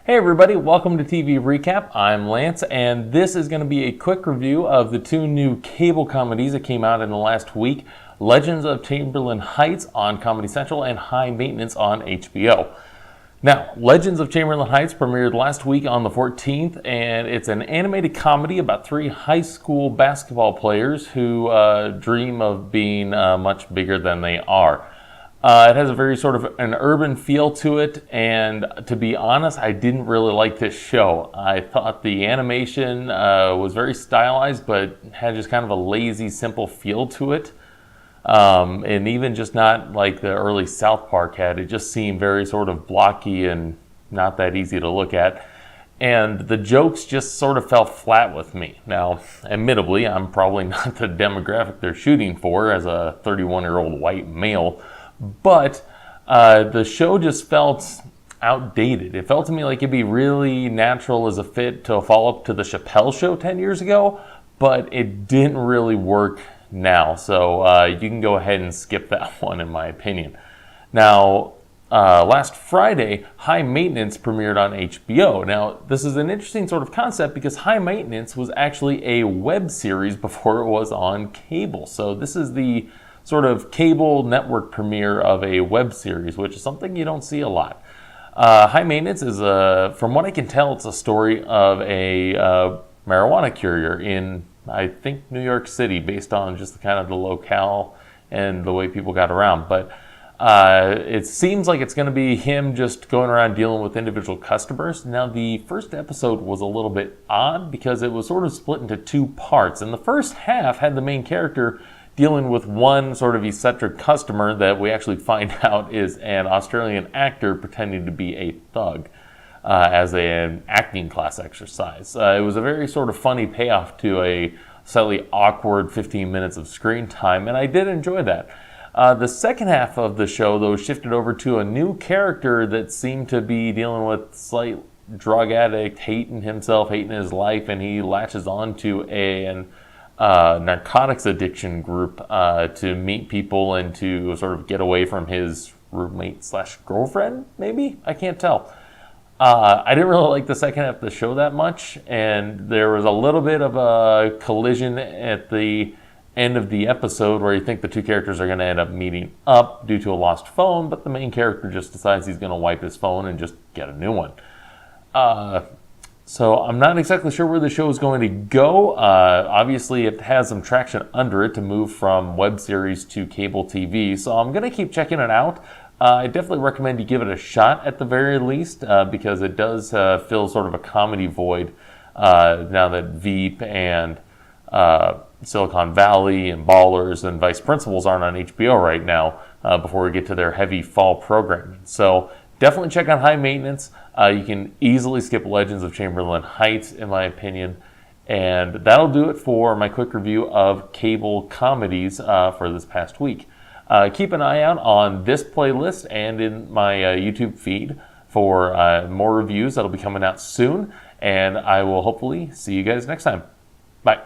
Hey everybody, welcome to TV Recap. I'm Lance, and this is going to be a quick review of the two new cable comedies that came out in the last week, Legends of Chamberlain Heights on Comedy Central and High Maintenance on HBO. Now, Legends of Chamberlain Heights premiered last week on the 14th, and it's an animated comedy about three high school basketball players who dream of being much bigger than they are. It has a very sort of an urban feel to it, and to be honest, I didn't really like this show. I thought the animation was very stylized, but had just kind of a lazy, simple feel to it. And even just not like the early South Park had. It just seemed very sort of blocky and not that easy to look at. And the jokes just sort of fell flat with me. Now, admittedly, I'm probably not the demographic they're shooting for as a 31-year-old white male. But the show just felt outdated. It felt to me like it'd be really natural as a fit to a follow-up to the Chappelle Show 10 years ago, but it didn't really work now. So you can go ahead and skip that one, in my opinion. Now, last Friday, High Maintenance premiered on HBO. Now, this is an interesting sort of concept because High Maintenance was actually a web series before it was on cable. So this is the sort of cable network premiere of a web series, which is something you don't see a lot. High Maintenance is, from what I can tell, it's a story of a marijuana courier in, I think, New York City, based on just kind of the locale and the way people got around. But it seems like it's going to be him just going around dealing with individual customers. Now, the first episode was a little bit odd because it was sort of split into two parts. And the first half had the main character dealing with one sort of eccentric customer that we actually find out is an Australian actor pretending to be a thug as an acting class exercise. It was a very sort of funny payoff to a slightly awkward 15 minutes of screen time, and I did enjoy that. The second half of the show, though, shifted over to a new character that seemed to be dealing with slight drug addict, hating himself, hating his life, and he latches on to an narcotics addiction group to meet people and to sort of get away from his roommate slash girlfriend, maybe? I can't tell. I didn't really like the second half of the show that much, and there was a little bit of a collision at the end of the episode where you think the two characters are going to end up meeting up due to a lost phone, but the main character just decides he's going to wipe his phone and just get a new one. So I'm not exactly sure where the show is going to go. Obviously, it has some traction under it to move from web series to cable TV. So I'm going to keep checking it out. I definitely recommend you give it a shot at the very least because it does fill sort of a comedy void now that Veep and Silicon Valley and Ballers and Vice Principals aren't on HBO right now before we get to their heavy fall programming. So definitely check out High Maintenance. You can easily skip Legends of Chamberlain Heights, in my opinion. And that'll do it for my quick review of cable comedies for this past week. Keep an eye out on this playlist and in my YouTube feed for more reviews that'll be coming out soon. And I will hopefully see you guys next time. Bye.